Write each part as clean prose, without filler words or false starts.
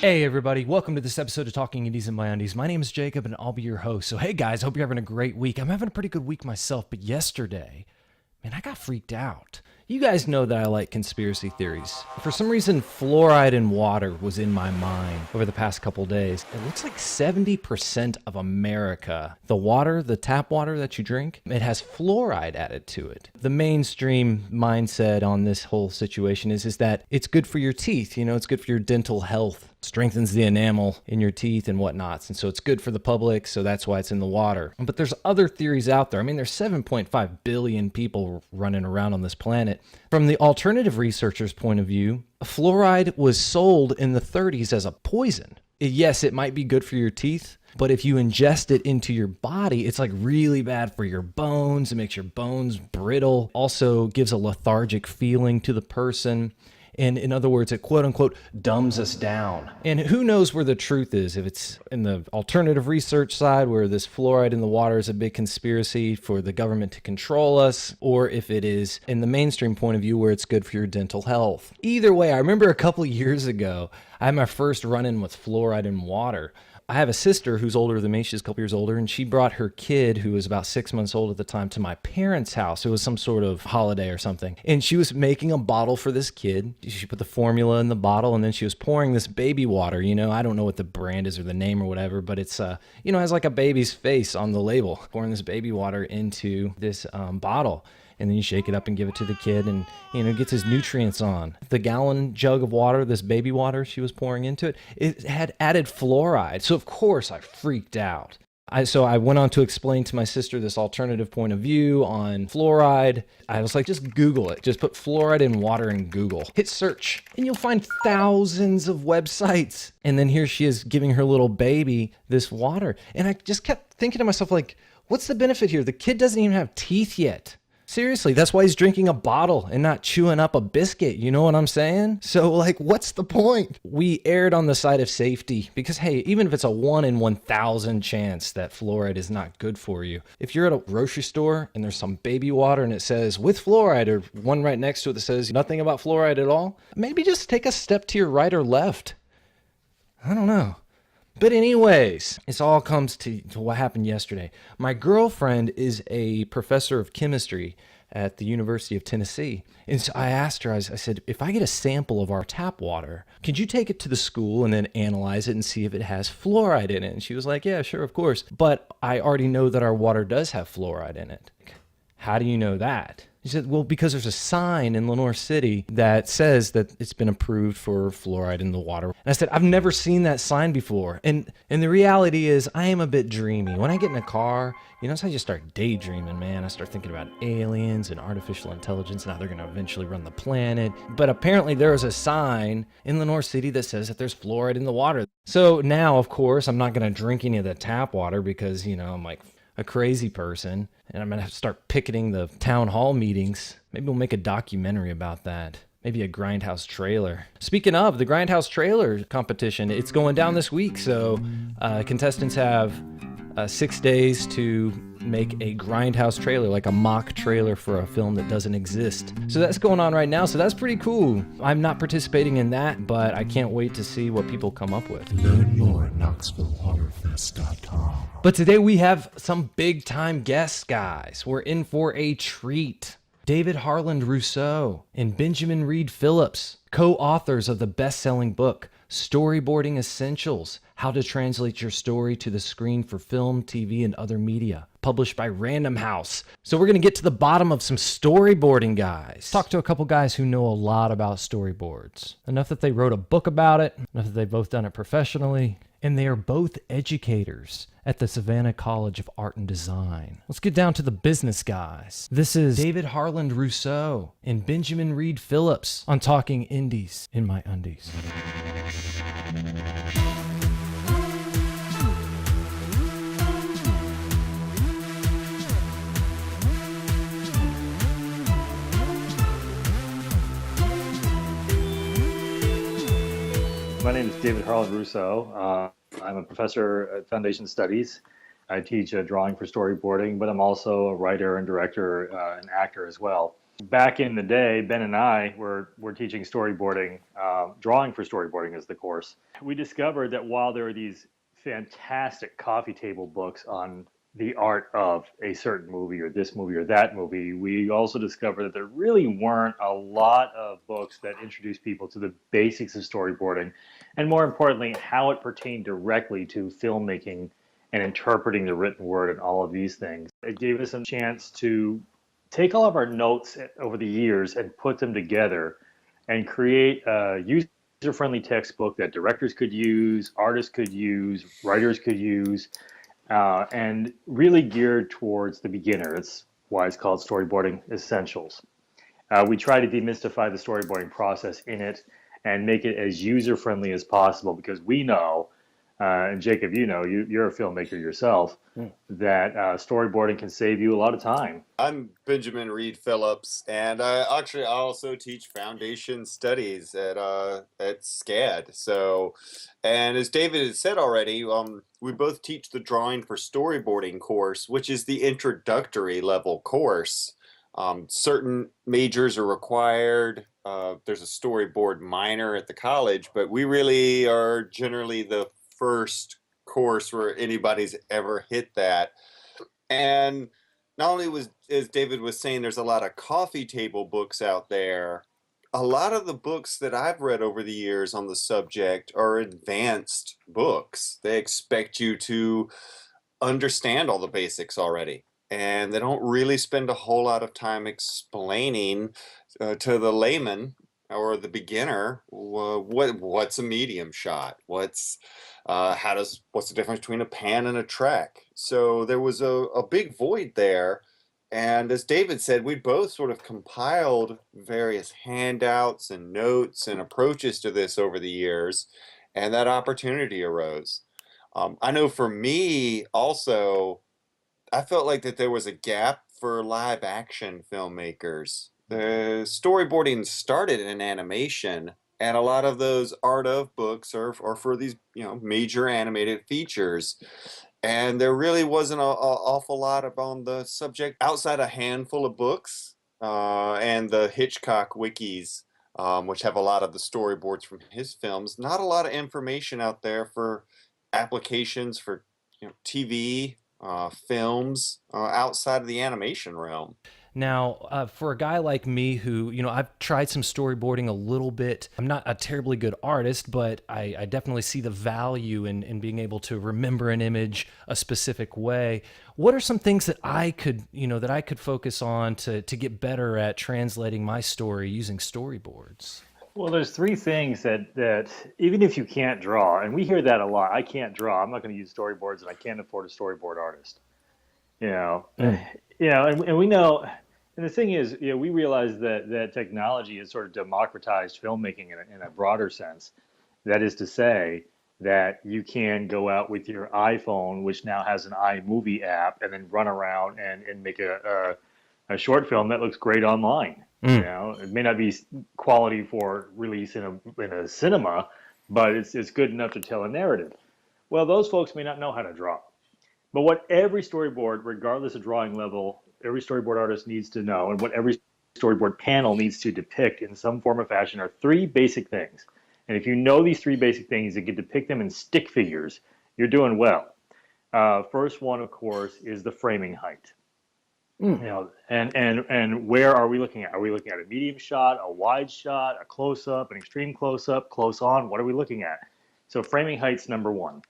Hey everybody, welcome to this episode of Talking Indies and My Undies. My name is Jacob and I'll be your host. So hey guys, hope you're having a great week. I'm having a pretty good week myself, but yesterday, man, I got freaked out. You guys know that I like conspiracy theories. For some reason, fluoride in water was in my mind over the past couple days. It looks like 70% of America, the water, the tap water that you drink, it has fluoride added to it. The mainstream mindset on this whole situation is that it's good for your teeth, it's good for your dental health, strengthens the enamel in your teeth and whatnots. And so it's good for the public, so that's why it's in the water. But there's other theories out there. I mean, there's 7.5 billion people running around on this planet. From the alternative researchers' point of view, fluoride was sold in the 30s as a poison. Yes, it might be good for your teeth, but if you ingest it into your body, it's like really bad for your bones. It makes your bones brittle. Also gives a lethargic feeling to the person. And in other words, it quote unquote dumbs us down. And who knows where the truth is, if it's in the alternative research side where this fluoride in the water is a big conspiracy for the government to control us, or if it is in the mainstream point of view where it's good for your dental health. Either way, I remember a couple years ago, I had my first run-in with fluoride in water. I have a sister who's older than me. She's a couple years older, and she brought her kid, who was about 6 months old at the time, to my parents' house. It was some sort of holiday or something. And she was making a bottle for this kid. She put the formula in the bottle, and then she was pouring this baby water. I don't know what the brand is or the name or whatever, but it's, has like a baby's face on the label. Pouring this baby water into this bottle. And then you shake it up and give it to the kid, and it gets his nutrients on. The gallon jug of water, this baby water she was pouring into it, it had added fluoride. So of course I freaked out. So I went on to explain to my sister this alternative point of view on fluoride. I was like, just Google it. Just put fluoride in water in Google. Hit search, and you'll find thousands of websites. And then here she is giving her little baby this water. And I just kept thinking to myself, like, what's the benefit here? The kid doesn't even have teeth yet. Seriously, that's why he's drinking a bottle and not chewing up a biscuit. You know what I'm saying? So, what's the point? We erred on the side of safety because, hey, even if it's a 1 in 1,000 chance that fluoride is not good for you, if you're at a grocery store and there's some baby water and it says with fluoride, or one right next to it that says nothing about fluoride at all, maybe just take a step to your right or left. I don't know. But anyways, this all comes to what happened yesterday. My girlfriend is a professor of chemistry at the University of Tennessee. And so I asked her, I said, if I get a sample of our tap water, could you take it to the school and then analyze it and see if it has fluoride in it? And she was like, yeah, sure, of course. But I already know that our water does have fluoride in it. How do you know that? She said, well, because there's a sign in Lenore City that says that it's been approved for fluoride in the water. And I said, I've never seen that sign before. And the reality is I am a bit dreamy. When I get in a car, so I just start daydreaming, man. I start thinking about aliens and artificial intelligence and how they're going to eventually run the planet. But apparently there is a sign in Lenore City that says that there's fluoride in the water. So now, of course, I'm not going to drink any of the tap water because, I'm like a crazy person, and I'm going to have to start picketing the town hall meetings. Maybe we'll make a documentary about that. Maybe a Grindhouse trailer. Speaking of the Grindhouse trailer competition, it's going down this week, so contestants have 6 days to make a Grindhouse trailer, like a mock trailer for a film that doesn't exist. So that's going on right now, so that's pretty cool. I'm not participating in that, but I can't wait to see what people come up with. Learn more at KnoxvilleHorrorFest.com. But today we have some big time guests, guys. We're in for a treat. David Harland Rousseau and Benjamin Reid Phillips, co-authors of the best-selling book, Storyboarding Essentials: How to Translate Your Story to the Screen for Film, TV, and Other Media, published by Random House. So we're going to get to the bottom of some storyboarding, guys. Talk to a couple guys who know a lot about storyboards. Enough that they wrote a book about it, enough that they've both done it professionally, and they are both educators at the Savannah College of Art and Design. Let's get down to the business, guys. This is David Harland Rousseau and Benjamin Reid Phillips on Talking Indies in My Undies. My name is David Harland Rousseau. I'm a professor at Foundation Studies. I teach drawing for storyboarding, but I'm also a writer and director and actor as well. back in the day, Ben and I were teaching storyboarding, drawing for storyboarding as the course. We discovered that while there are these fantastic coffee table books on the art of a certain movie or this movie or that movie, we also discovered that there really weren't a lot of books that introduced people to the basics of storyboarding, and more importantly, how it pertained directly to filmmaking and interpreting the written word and all of these things. It gave us a chance to take all of our notes over the years and put them together and create a user-friendly textbook that directors could use, artists could use, writers could use, and really geared towards the beginner. It's why it's called Storyboarding Essentials. We try to demystify the storyboarding process in it and make it as user-friendly as possible, because we know, and Jacob, you know, you're a filmmaker yourself, that storyboarding can save you a lot of time. I'm Benjamin Reid Phillips, and I also teach foundation studies at SCAD. So, and as David had said already, we both teach the drawing for storyboarding course, which is the introductory level course. Certain majors are required. There's a storyboard minor at the college, but we really are generally the first course where anybody's ever hit that. And not only was, as David was saying, there's a lot of coffee table books out there. A lot of the books that I've read over the years on the subject are advanced books. They expect you to understand all the basics already. And they don't really spend a whole lot of time explaining to the layman or the beginner what's a medium shot, what's the difference between a pan and a track. So there was a big void there. And as David said, we both sort of compiled various handouts and notes and approaches to this over the years, and that opportunity arose. I know for me also, I felt like that there was a gap for live action filmmakers. The storyboarding started in animation, and a lot of those art of books are for these, major animated features. And there really wasn't an awful lot on the subject outside a handful of books and the Hitchcock wikis, which have a lot of the storyboards from his films. Not a lot of information out there for applications for TV, films outside of the animation realm. Now, for a guy like me who, I've tried some storyboarding a little bit. I'm not a terribly good artist, but I definitely see the value in being able to remember an image a specific way. What are some things that I could focus on to get better at translating my story using storyboards? Well, there's three things that even if you can't draw, and we hear that a lot, I can't draw, I'm not going to use storyboards, and I can't afford a storyboard artist. You know, and we know, and the thing is, we realize that technology has sort of democratized filmmaking in a broader sense. That is to say, that you can go out with your iPhone, which now has an iMovie app, and then run around and make a short film that looks great online. It may not be quality for release in a cinema, but it's good enough to tell a narrative. Well, those folks may not know how to draw. But what every storyboard, regardless of drawing level, every storyboard artist needs to know, and what every storyboard panel needs to depict in some form or fashion, are three basic things. And if you know these three basic things and can depict them in stick figures, you're doing well. First one, of course, is the framing height. And where are we looking at? Are we looking at a medium shot, a wide shot, a close up, an extreme close up, close on? What are we looking at? So framing height's number one.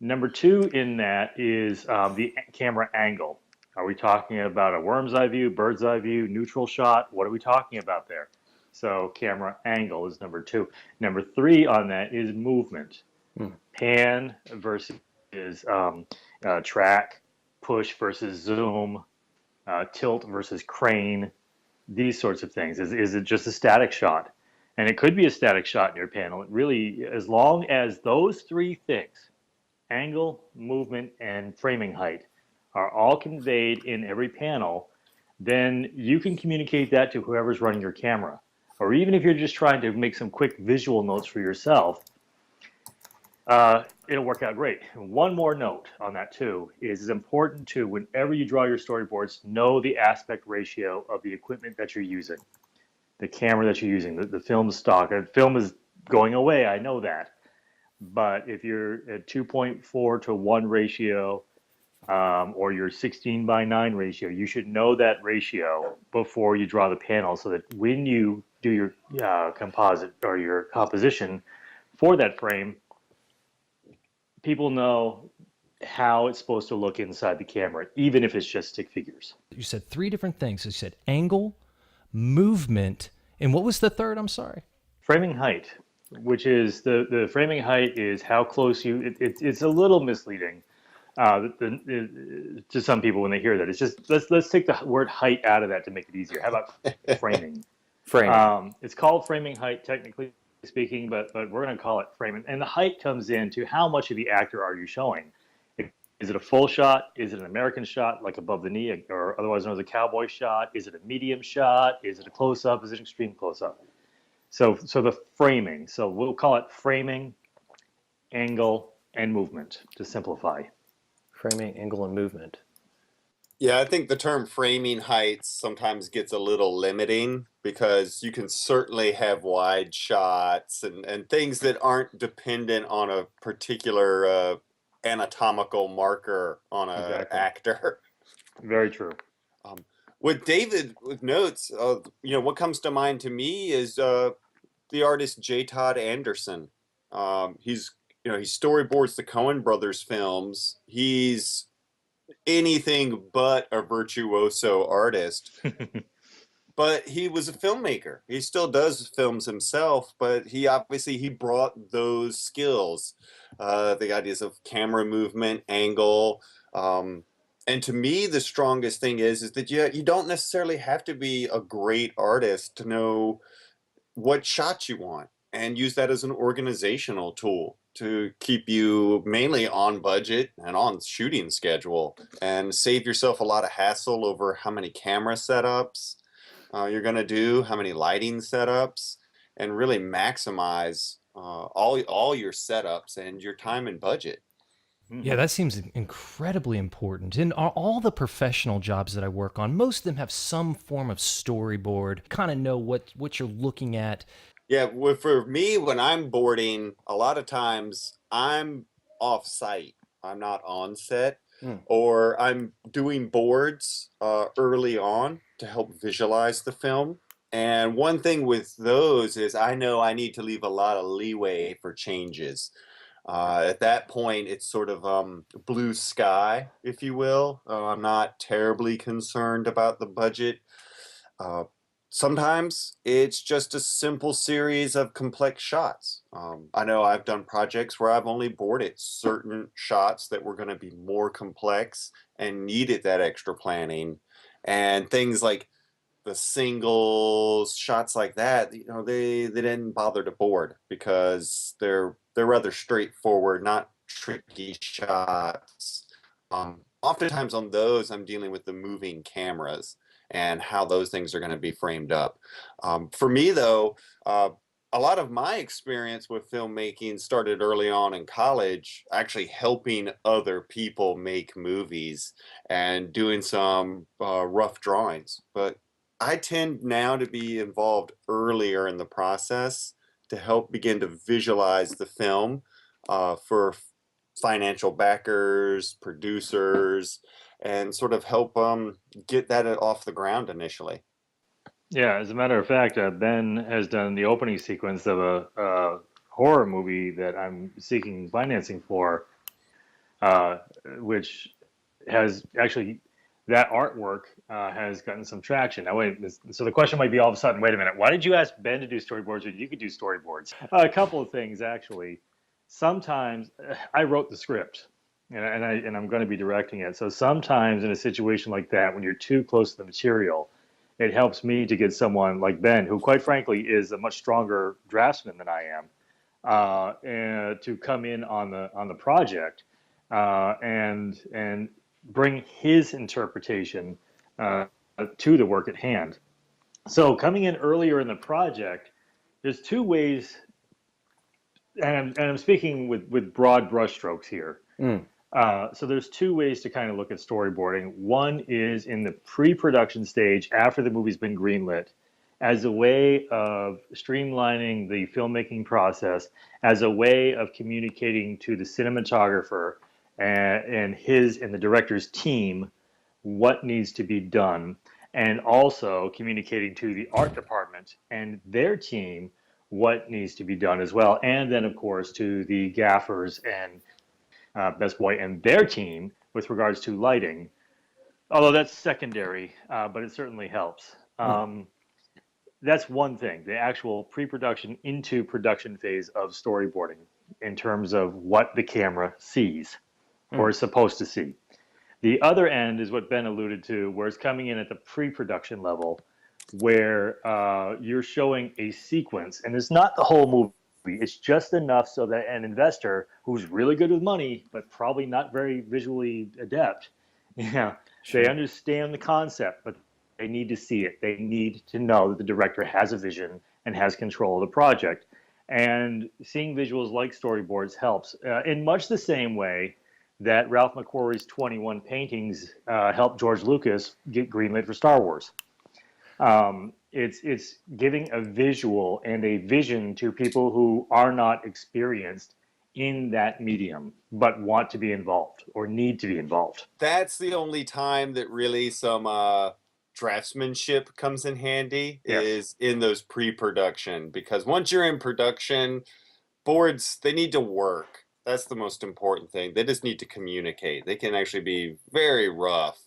Number two in that is the camera angle. Are we talking about a worm's eye view, bird's eye view, neutral shot? What are we talking about there? So camera angle is number two. Number three on that is movement. Pan versus track, push versus zoom, tilt versus crane, these sorts of things. Is it just a static shot? And it could be a static shot in your panel. It really, as long as those three things, angle, movement, and framing height, are all conveyed in every panel, then you can communicate that to whoever's running your camera. Or even if you're just trying to make some quick visual notes for yourself, It'll work out great. One more note on that too is it's important to, whenever you draw your storyboards, know the aspect ratio of the equipment that you're using, the camera that you're using, the film stock. Film is going away, I know that. But if you're at 2.4 to 1 ratio, or your 16:9 ratio, you should know that ratio before you draw the panel so that when you do your composite or your composition for that frame, people know how it's supposed to look inside the camera, even if it's just stick figures. You said three different things. You said angle, movement, and what was the third? I'm sorry. Framing height, which is the framing height is how close it's a little misleading to some people when they hear that. It's just, let's take the word height out of that to make it easier. How about framing? It's called framing height technically speaking, but we're going to call it framing. And the height comes into how much of the actor are you showing? Is it a full shot? Is it an American shot, like above the knee, or otherwise known as a cowboy shot? Is it a medium shot? Is it a close-up? Is it an extreme close-up? So the framing. So we'll call it framing, angle, and movement to simplify. Framing, angle, and movement. Yeah, I think the term framing heights sometimes gets a little limiting because you can certainly have wide shots and things that aren't dependent on a particular anatomical marker on an Exactly. actor. Very true. With David, with notes, what comes to mind to me is the artist J. Todd Anderson. He storyboards the Coen Brothers films. He's anything but a virtuoso artist. But he was a filmmaker. He still does films himself, but he brought those skills, the ideas of camera movement, angle, and to me, the strongest thing is that you don't necessarily have to be a great artist to know what shots you want and use that as an organizational tool to keep you mainly on budget and on shooting schedule and save yourself a lot of hassle over how many camera setups you're going to do, how many lighting setups, and really maximize all your setups and your time and budget. Yeah, that seems incredibly important. In all the professional jobs that I work on, most of them have some form of storyboard, kind of know what you're looking at. Yeah, well, for me, when I'm boarding, a lot of times I'm off site. I'm not on set, or I'm doing boards early on to help visualize the film. And one thing with those is I know I need to leave a lot of leeway for changes. At that point, it's sort of blue sky, if you will. I'm not terribly concerned about the budget. Sometimes it's just a simple series of complex shots. I know I've done projects where I've only boarded certain shots that were going to be more complex and needed that extra planning. And things like the singles, shots like that, they didn't bother to board because they're rather straightforward, not tricky shots. Oftentimes on those, I'm dealing with the moving cameras and how those things are going to be framed up. For me, though, a lot of my experience with filmmaking started early on in college, actually helping other people make movies and doing some rough drawings. But I tend now to be involved earlier in the process to help begin to visualize the film for financial backers, producers, and sort of help get that off the ground initially. Yeah, as a matter of fact, Ben has done the opening sequence of a horror movie that I'm seeking financing for, which has actually, that artwork has gotten some traction. Now, so the question might be all of a sudden, wait a minute, why did you ask Ben to do storyboards or you could do storyboards? A couple of things, actually. Sometimes I wrote the script, and I'm going to be directing it. So sometimes in a situation like that, when you're too close to the material, it helps me to get someone like Ben, who quite frankly is a much stronger draftsman than I am, and to come in on the project and bring his interpretation to the work at hand. So coming in earlier in the project, there's two ways I'm speaking with broad brushstrokes here. Mm. So there's two ways to kind of look at storyboarding. One is in the pre-production stage after the movie's been greenlit, as a way of streamlining the filmmaking process, as a way of communicating to the cinematographer and the director's team what needs to be done, and also communicating to the art department and their team what needs to be done as well, and then of course to the gaffers and Best Boy and their team with regards to lighting. Although that's secondary, but it certainly helps. That's one thing, the actual pre-production into production phase of storyboarding in terms of what the camera sees or is supposed to see. The other end is what Ben alluded to, where it's coming in at the pre-production level, where you're showing a sequence, and it's not the whole movie. It's just enough so that an investor who's really good with money, but probably not very visually adept, they understand the concept, but they need to see it. They need to know that the director has a vision and has control of the project. And seeing visuals like storyboards helps in much the same way that Ralph McQuarrie's 21 paintings helped George Lucas get greenlit for Star Wars. It's giving a visual and a vision to people who are not experienced in that medium, but want to be involved or need to be involved. That's the only time that really some draftsmanship comes in handy, Yes. is in those pre-production, because once you're in production, boards, they need to work. That's the most important thing. They just need to communicate. They can actually be very rough.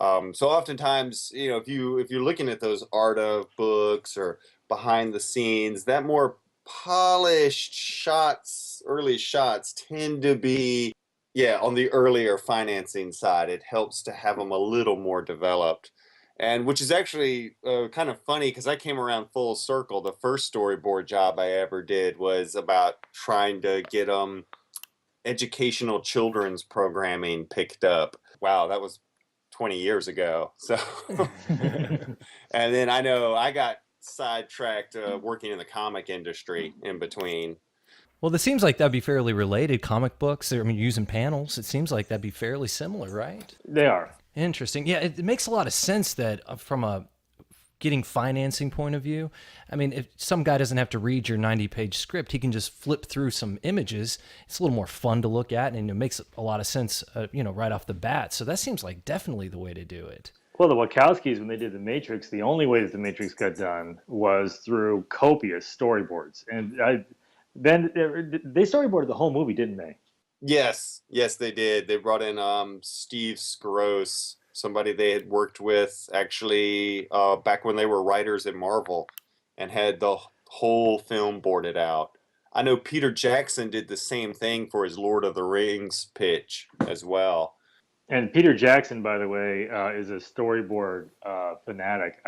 So oftentimes, if you're looking at those art of books or behind the scenes, that more polished shots, early shots tend to be, on the earlier financing side. It helps to have them a little more developed. And which is actually kind of funny, because I came around full circle. The first storyboard job I ever did was about trying to get educational children's programming picked up. Wow, that was 20 years ago. So, and then I know I got sidetracked working in the comic industry in between. Well, this seems like that'd be fairly related. Comic books, I mean, using panels, it seems like that'd be fairly similar, right? They are. Interesting. Yeah, it makes a lot of sense that from a getting financing point of view, I mean, if some guy doesn't have to read your 90-page script, he can just flip through some images. It's a little more fun to look at, and it makes a lot of sense, right off the bat. So that seems like definitely the way to do it. Well, the Wachowskis, when they did The Matrix, the only way that The Matrix got done was through copious storyboards. And then they storyboarded the whole movie, didn't they? Yes, they did. They brought in Steve Skroce, somebody they had worked with actually back when they were writers at Marvel, and had the whole film boarded out. I know Peter Jackson did the same thing for his Lord of the Rings pitch as well. And Peter Jackson, by the way, is a storyboard fanatic.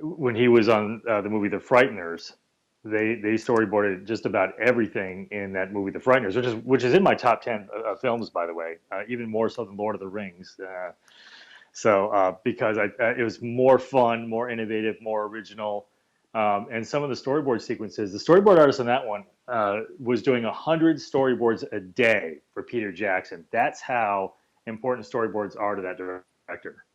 When he was on the movie The Frighteners, they storyboarded just about everything in that movie, The Frighteners, which is in my top 10 films, by the way, even more so than Lord of the Rings. Because it was more fun, more innovative, more original, and some of the storyboard sequences. The storyboard artist on that one was doing 100 storyboards a day for Peter Jackson. That's how important storyboards are to that director.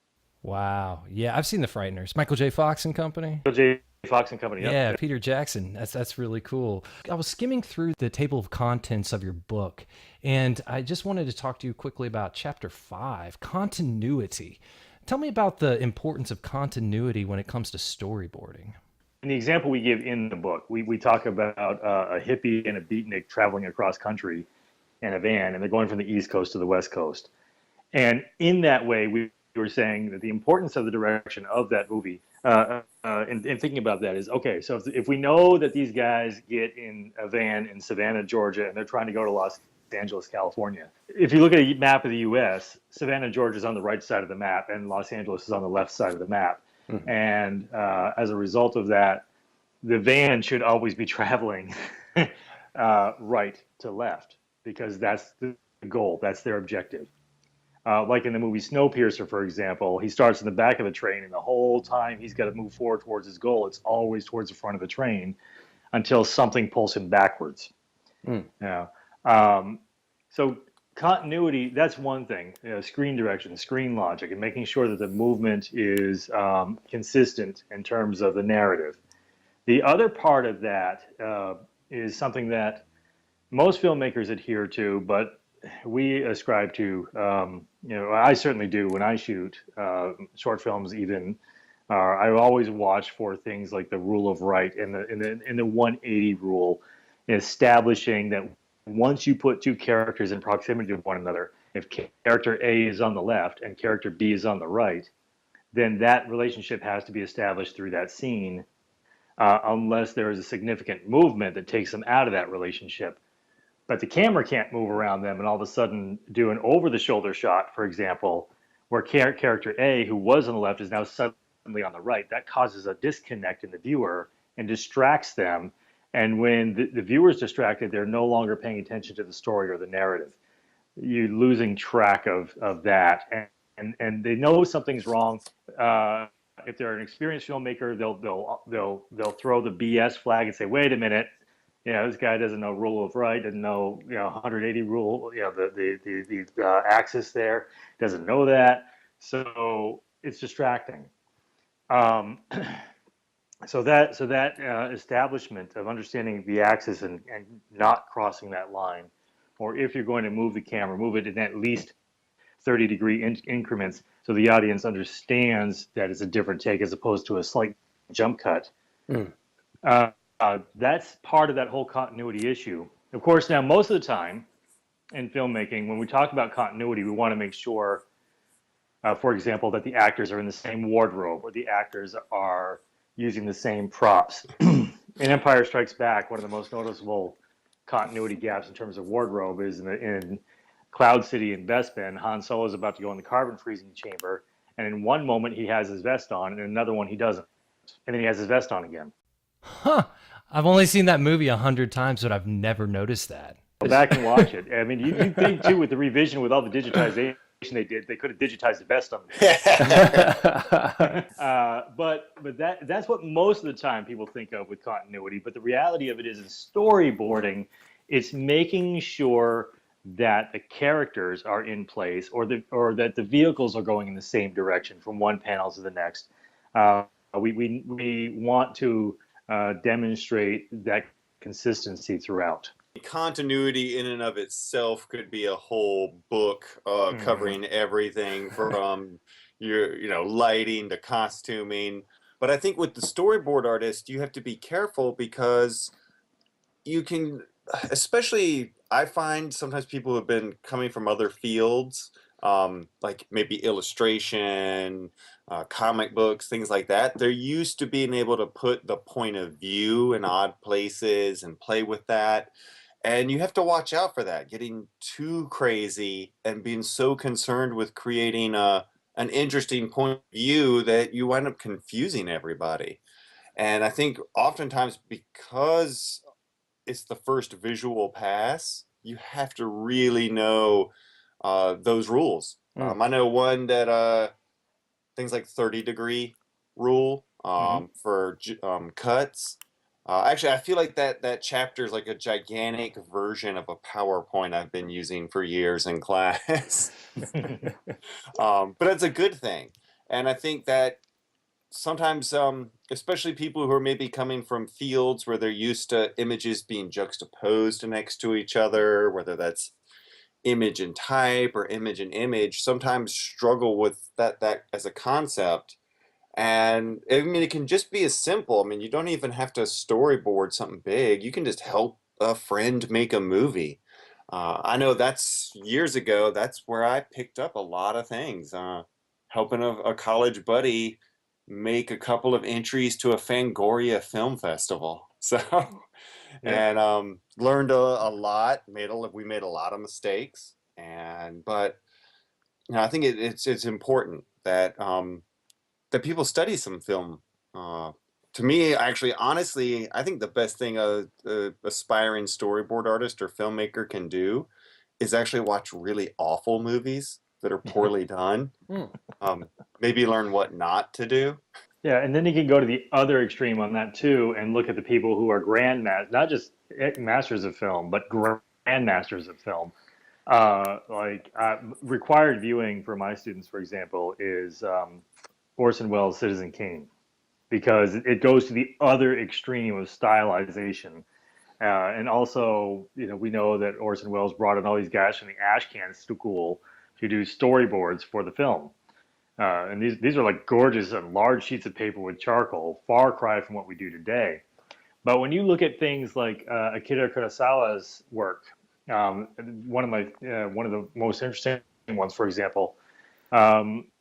Wow. Yeah, I've seen The Frighteners. Michael J. Fox and Company. Michael J. Fox and Company. Yep. Yeah, Peter Jackson. That's really cool. I was skimming through the table of contents of your book, and I just wanted to talk to you quickly about Chapter 5, Continuity. Tell me about the importance of continuity when it comes to storyboarding. In the example we give in the book, we talk about a hippie and a beatnik traveling across country in a van, and they're going from the East Coast to the West Coast. And in that way, we were saying that the importance of the direction of that movie, and thinking about that is, okay, so if we know that these guys get in a van in Savannah, Georgia, and they're trying to go to Los Angeles, California. If you look at a map of the U.S., Savannah, Georgia is on the right side of the map, and Los Angeles is on the left side of the map. Mm-hmm. And as a result of that, the van should always be traveling right to left, because that's the goal. That's their objective. Like in the movie Snowpiercer, for example, he starts in the back of the train, and the whole time he's got to move forward towards his goal. It's always towards the front of the train. until something pulls him backwards. Mm. Yeah. So continuity, that's one thing. Screen direction, screen logic, and making sure that the movement is consistent in terms of the narrative. The other part of that is something that most filmmakers adhere to, but we ascribe to. I certainly do when I shoot short films. Even I always watch for things like the rule of right and the 180 rule, establishing that once you put two characters in proximity to one another, if character A is on the left and character B is on the right, then that relationship has to be established through that scene, unless there is a significant movement that takes them out of that relationship. But the camera can't move around them and all of a sudden do an over-the-shoulder shot, for example, where character A, who was on the left, is now suddenly on the right. That causes a disconnect in the viewer and distracts them. And when the viewer's distracted, they're no longer paying attention to the story or the narrative. You're losing track of that. And they know something's wrong. If they're an experienced filmmaker, they'll throw the BS flag and say, "Wait a minute, this guy doesn't know rule of right, doesn't know 180 rule, the axis there, doesn't know that, so it's distracting." Um, so that establishment of understanding the axis and not crossing that line, or if you're going to move the camera, move it in at least 30-degree increments so the audience understands that it's a different take as opposed to a slight jump cut. Mm. That's part of that whole continuity issue. Of course, now most of the time in filmmaking, when we talk about continuity, we want to make sure, for example, that the actors are in the same wardrobe or the actors are using the same props. In Empire Strikes Back, one of the most noticeable continuity gaps in terms of wardrobe is in Cloud City in Bespin. Han Solo is about to go in the carbon freezing chamber, and in one moment he has his vest on, and in another one he doesn't, and then he has his vest on again. Huh. I've only seen that movie 100 times, but I've never noticed that. Go back and watch it. I mean, you think too, with the revision, with all the digitization they did, they could have digitized the vest on the but that's what most of the time people think of with continuity. But the reality of it is, in storyboarding, it's making sure that the characters are in place, or that the vehicles are going in the same direction from one panel to the next. We want to demonstrate that consistency throughout. Continuity in and of itself could be a whole book covering everything from your lighting to costuming. But I think with the storyboard artist, you have to be careful because you can, especially I find sometimes people have been coming from other fields, like maybe illustration, comic books, things like that. They're used to being able to put the point of view in odd places and play with that. And you have to watch out for that, getting too crazy and being so concerned with creating an interesting point of view that you wind up confusing everybody. And I think oftentimes, because it's the first visual pass, you have to really know those rules. I know one that things like 30-degree rule for cuts. Actually, I feel like that chapter is like a gigantic version of a PowerPoint I've been using for years in class. But it's a good thing. And I think that sometimes, especially people who are maybe coming from fields where they're used to images being juxtaposed next to each other, whether that's image and type or image and image, sometimes struggle with that as a concept. And I mean, it can just be as simple. I mean, you don't even have to storyboard something big. You can just help a friend make a movie. I know that's years ago, that's where I picked up a lot of things. Helping a college buddy make a couple of entries to a Fangoria film festival. So, and learned a lot. We made a lot of mistakes, but I think it's important that that people study some film. To me, actually, honestly, I think the best thing a aspiring storyboard artist or filmmaker can do is actually watch really awful movies that are poorly done. Maybe learn what not to do. Yeah, and then you can go to the other extreme on that too, and look at the people who are grandmasters, not just masters of film, but grandmasters of film. Required viewing for my students, for example, is Orson Welles' Citizen Kane, because it goes to the other extreme of stylization. And also, we know that Orson Welles brought in all these guys from the Ashcan school to do storyboards for the film. And these are like gorgeous and large sheets of paper with charcoal, far cry from what we do today. But when you look at things like Akira Kurosawa's work, one of the most interesting ones, for example,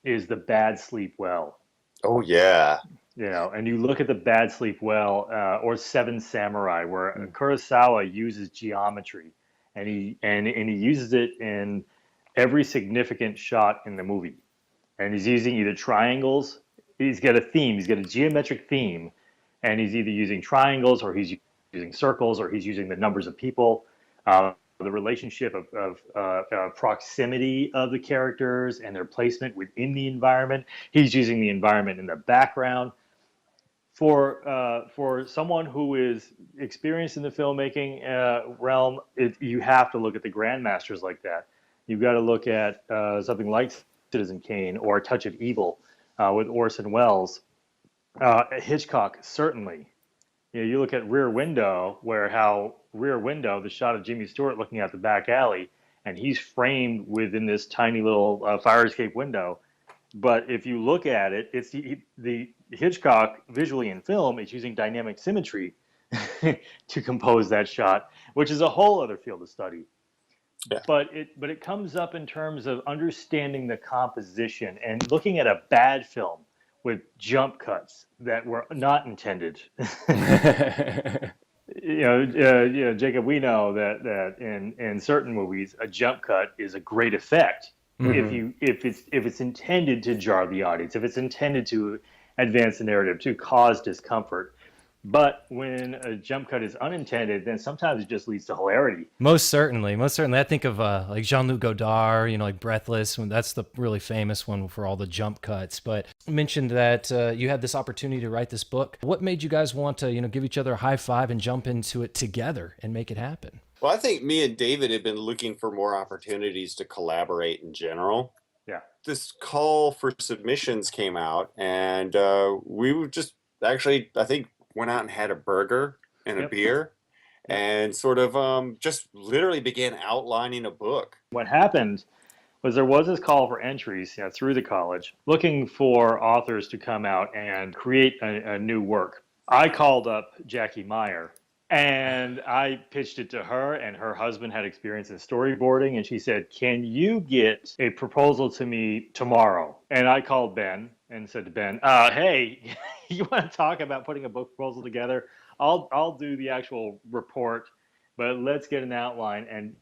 is The Bad Sleep Well. Oh yeah. And you look at The Bad Sleep Well or Seven Samurai, where Kurosawa uses geometry, and he uses it in every significant shot in the movie. And he's using either triangles. He's got a theme. He's got a geometric theme, and he's either using triangles, or he's using circles, or he's using the numbers of people, the relationship of proximity of the characters and their placement within the environment. He's using the environment in the background. For someone who is experienced in the filmmaking realm, you have to look at the grandmasters like that. You've got to look at something like Citizen Kane or A Touch of Evil with Orson Welles. Hitchcock, certainly. You look at Rear Window, Rear Window, the shot of Jimmy Stewart looking out the back alley, and he's framed within this tiny little fire escape window. But if you look at it, it's the Hitchcock visually in film is using dynamic symmetry to compose that shot, which is a whole other field of study. Yeah. But it comes up in terms of understanding the composition and looking at a bad film with jump cuts that were not intended. Jacob, we know that in certain movies, a jump cut is a great effect. Mm-hmm. If it's intended to jar the audience, if it's intended to advance the narrative, to cause discomfort. But when a jump cut is unintended, then sometimes it just leads to hilarity. Most certainly. I think of like Jean-Luc Godard, like Breathless. That's the really famous one for all the jump cuts. But you mentioned that you had this opportunity to write this book. What made you guys want to, give each other a high five and jump into it together and make it happen? Well, I think me and David have been looking for more opportunities to collaborate in general. Yeah. This call for submissions came out, and we were just actually, I think, went out and had a burger and a beer, and sort of just literally began outlining a book. What happened was there was this call for entries through the college, looking for authors to come out and create a new work. I called up Jackie Meyer, and I pitched it to her, and her husband had experience in storyboarding, and she said, "Can you get a proposal to me tomorrow?" And I called Ben and said to Ben, "Hey, you want to talk about putting a book proposal together? I'll do the actual report, but let's get an outline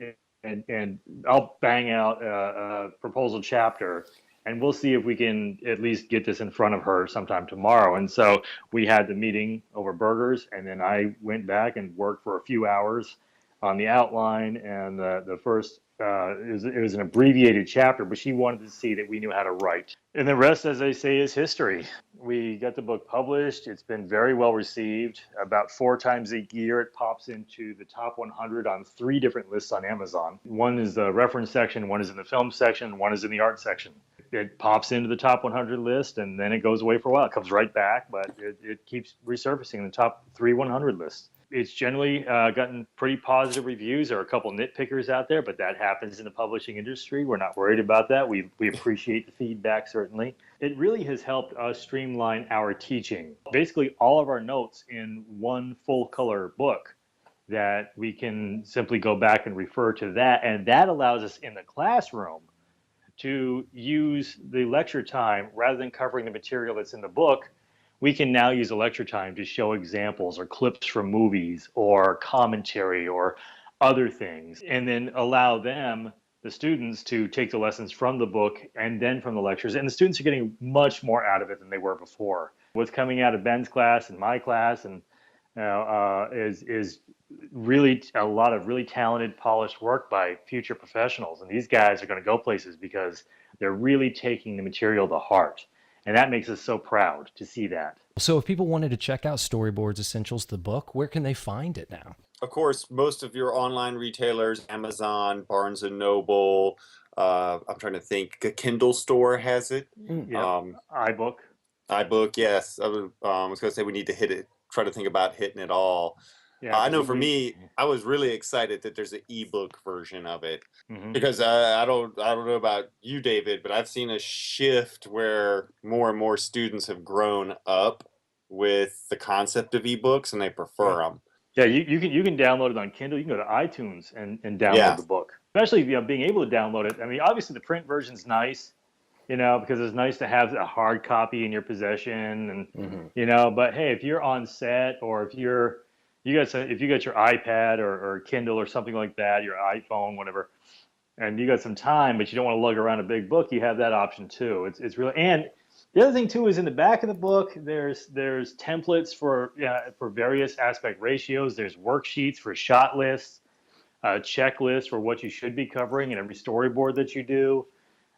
and I'll bang out a proposal chapter, and we'll see if we can at least get this in front of her sometime tomorrow." And so we had the meeting over burgers, and then I went back and worked for a few hours on the outline, and the first it was an abbreviated chapter, but she wanted to see that we knew how to write. And the rest, as they say, is history. We got the book published. It's been very well received. About 4 times a year, it pops into the top 100 on 3 different lists on Amazon. One is the reference section, one is in the film section, one is in the art section. It pops into the top 100 list, and then it goes away for a while. It comes right back, but it keeps resurfacing in the top 100 lists. It's generally gotten pretty positive reviews. There are a couple nitpickers out there, but that happens in the publishing industry. We're not worried about that. We appreciate the feedback, certainly. It really has helped us streamline our teaching. Basically, all of our notes in one full-color book that we can simply go back and refer to that, and that allows us in the classroom to use the lecture time rather than covering the material that's in the book. We can now use a lecture time to show examples or clips from movies or commentary or other things, and then allow them, the students, to take the lessons from the book and then from the lectures. And the students are getting much more out of it than they were before. What's coming out of Ben's class and my class and is really a lot of really talented, polished work by future professionals. And these guys are going to go places because they're really taking the material to heart. And that makes us so proud to see that. So if people wanted to check out Storyboards Essentials, the book, where can they find it now? Of course, most of your online retailers, Amazon, Barnes and Noble, I'm trying to think, a Kindle store has it. Yeah, iBook. iBook, yes. I was going to say we need to hit it, try to think about hitting it all. Yeah, I know for me, I was really excited that there's an ebook version of it Mhm. because I don't know about you, David, but I've seen a shift where more and more students have grown up with the concept of ebooks and they prefer them. Yeah, you can download it on Kindle. You can go to iTunes and download Yeah. the book. Especially being able to download it. I mean, obviously the print version's nice, because it's nice to have a hard copy in your possession, and But hey, if you're on set or if you got your iPad or Kindle or something like that, your iPhone, whatever, and you got some time, but you don't want to lug around a big book, you have that option too. It's really, and the other thing too is in the back of the book, there's templates for various aspect ratios. There's worksheets for shot lists, checklists for what you should be covering in every storyboard that you do.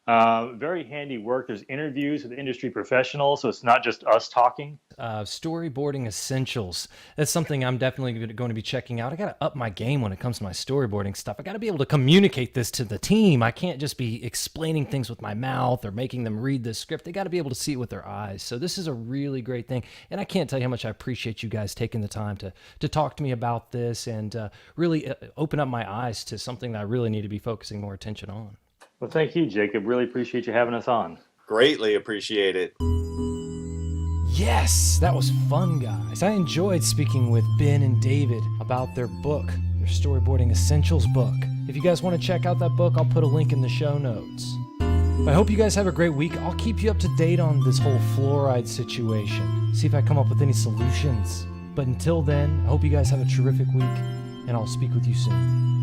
Very handy work. There's interviews with industry professionals, so it's not just us talking. Storyboarding Essentials. That's something I'm definitely going to be checking out. I got to up my game when it comes to my storyboarding stuff. I got to be able to communicate this to the team. I can't just be explaining things with my mouth or making them read the script. They got to be able to see it with their eyes. So this is a really great thing. And I can't tell you how much I appreciate you guys taking the time to talk to me about this and really open up my eyes to something that I really need to be focusing more attention on. Well, thank you, Jacob. Really appreciate you having us on. Greatly appreciate it. Yes, that was fun, guys. I enjoyed speaking with Ben and David about their book, their Storyboarding Essentials book. If you guys want to check out that book, I'll put a link in the show notes. I hope you guys have a great week. I'll keep you up to date on this whole fluoride situation, see if I come up with any solutions. But until then, I hope you guys have a terrific week, and I'll speak with you soon.